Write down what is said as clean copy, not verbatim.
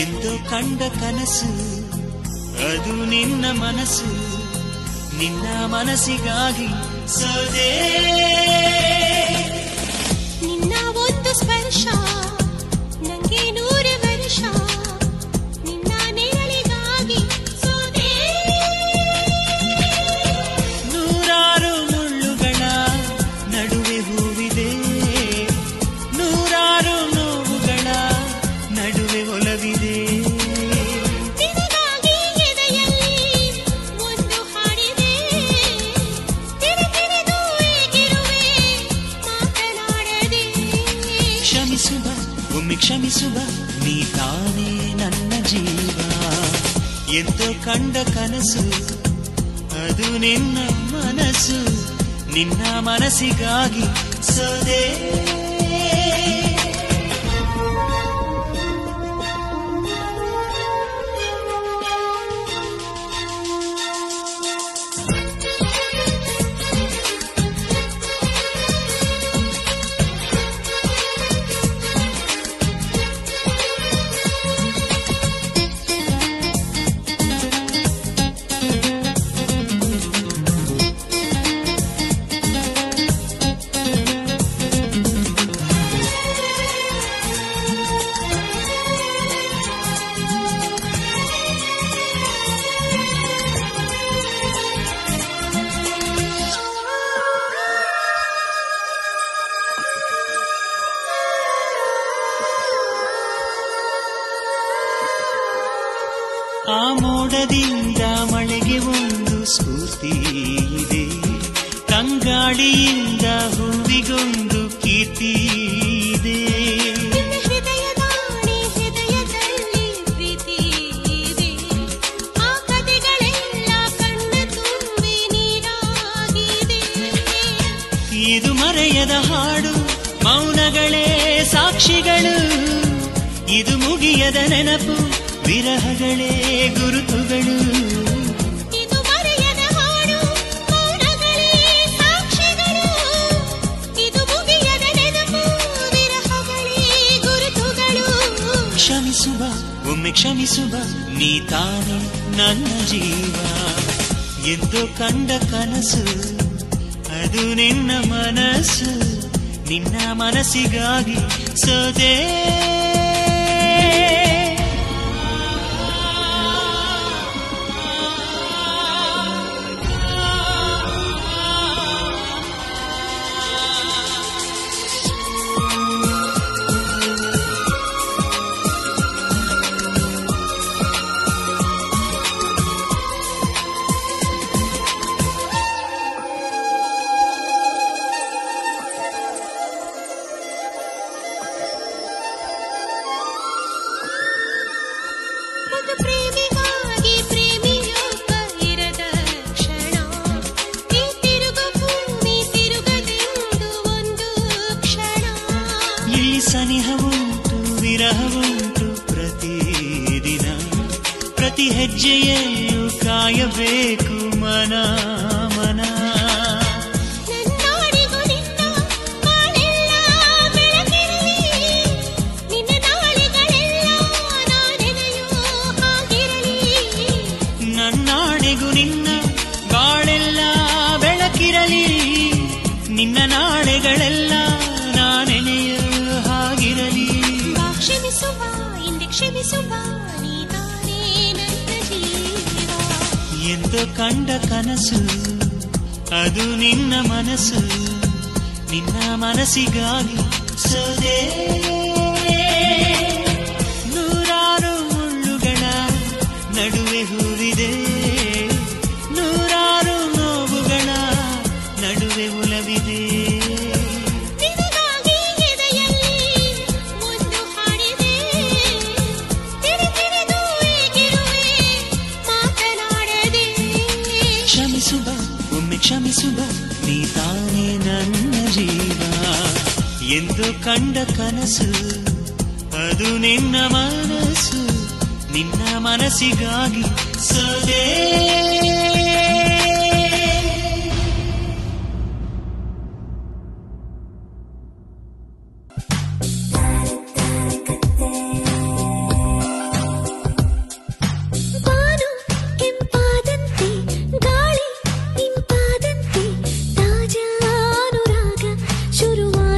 ಎಂದೋ ಕಂಡ ಕನಸು ಅದು ನಿನ್ನ ಮನಸ್ಸು, ನಿನ್ನ ಮನಸ್ಸಿಗಾಗಿ ಸೋದೆ. ನಿನ್ನ ಒಂದು ಸ್ಪರ್ಶ ನಂಗೆ 100 ವರ್ಷ, ನಿನ್ನ ನೆರಳಿಗಾಗಿ ಸೋದೆ. ನೂರಾರು ಮುಳ್ಳುಗಳ ನಡುವೆ ಹೂವಿದೆ, ನೂರಾರು ನೋವುಗಳ ನಡುವೆ ಒಲವಿದೆ. ನಿನಗಾಗಿ ಎದೆಯಲ್ಲಿ ಒಂದು ಹಾಡಿದೆ, ತಿರುತಿರಿದು ಏಗಿರುವೆ ಮಾತನಾಡದೆ. ಕ್ಷಮಿಸುವ ಒಮ್ಮೆ ಕ್ಷಮಿಸುವ, ನೀ ತಾನೇ ನನ್ನ ಜೀವ. ಎಂದೋ ಕಂಡ ಕನಸು ಅದು ನಿನ್ನ ಮನಸ್ಸು, ನಿನ್ನ ಮನಸ್ಸಿಗಾಗಿ ಸೋದೆ. ಆ ಮೋಡದಿಂದ ಮಳೆಗೆ ಒಂದು ಸ್ಫೂರ್ತಿ ಇದೆ, ತಂಗಾಳಿಯಿಂದ ಹೂವಿಗೊಂದು ಕೀರ್ತಿ ಇದೆ. ನಿನ್ನ ಹೃದಯದಾಣೆ ಹೃದಯದಲ್ಲಿ ಪ್ರೀತಿ ಇದೆ, ಆ ಕಥೆಗಳೆಲ್ಲ ಕಣ್ಣ ತುಂಬಿ ನೀರಾಗಿದೆ. ಇದು ಮರೆಯದ ಹಾಡು, ಮೌನಗಳೇ ಸಾಕ್ಷಿಗಳು, ಇದು ಮುಗಿಯದ ನೆನಪು, ವಿರಹಗಳೇ ಗುರುತುಗಳು. ಇದು ಮರೆಯದ ಹಾಡು, ಮೌನಗಳೇ ಸಾಕ್ಷಿಗಳು, ಇದು ಮುಗಿಯದ ನೆನಪು, ವಿರಹಗಳೇ ಗುರುತುಗಳು. ಕ್ಷಮಿಸುವ ಒಮ್ಮೆ ಕ್ಷಮಿಸುವ, ನೀ ತಾನೇ ನನ್ನ ಜೀವ. ಎಂದೋ ಕಂಡ ಕನಸು ಅದು ನಿನ್ನ ಮನಸ್ಸು, ನಿನ್ನ ಮನಸ್ಸಿಗಾಗಿ ಸೋದೆ. ಒಂದು ಪ್ರೇಮಿಗಾಗಿ ಪ್ರೇಮಿಯೊಬ್ಬ ಇರದ ಕ್ಷಣ, ಈ ತಿರುಗು ಭೂಮಿ ತಿರುಗದೆಂದು ಒಂದು ಕ್ಷಣ. ಇಲ್ಲಿ ಸನಿಹವುಂಟು ವಿರಹವುಂಟು ಪ್ರತಿದಿನ, ಪ್ರತಿ ಹೆಜ್ಜೆಯಲ್ಲೂ ಕಾಯಬೇಕು ಮನ ಮನ. ನನ್ನಾಡಿಗೂ ನಿನ್ನ ಬಾಳೆಲ್ಲ ಬೆಳಕಿರಲಿ, ನಿನ್ನ ನಾಳೆಗಳೆಲ್ಲ ನಾನೆನೆಯೋ ಹಾಗಿರಲಿ. ನನ್ನಾಣೆಗೂ ನಿನ್ನ ಬಾಳೆಲ್ಲ ಬೆಳಕಿರಲಿ, ನಿನ್ನ ನಾಳೆಗಳೆಲ್ಲ ನಾನೆನೆಯೋ ಹಾಗಿರಲಿ. ಬಾ ಕ್ಷಮಿಸುವ ಹಿಂದೆ ಕ್ಷಮಿಸುವ, ನೀ ತಾನೇ ನನ್ನ ಜೀವ. ಎಂದೋ ಕಂಡ ಕನಸು ಅದು ನಿನ್ನ ಮನಸ್ಸು, ನಿನ್ನ ಮನಸ್ಸಿಗಾಗಿ ಸೋದೆ. ನೂರಾರು ಮುಳ್ಳುಗಳ ನಡುವೆ ಹೂವಿದೆ, ನೂರಾರು ನೋವುಗಳ ನಡುವೆ ಉಲವಿದೆ. ನಿನಗಾಗಿ ಒಮ್ಮೆ ಕ್ಷಮಿಸುವ ನೀ ತಾನೇ ನನ್ನ ಜೀವ ಎಂದು ಕಂಡ ಕನಸು ಅದು ನಿನ್ನ ಮನಸ್ಸು ನಿನ್ನ ಮನಸ್ಸಿಗಾಗಿ ಸದೇ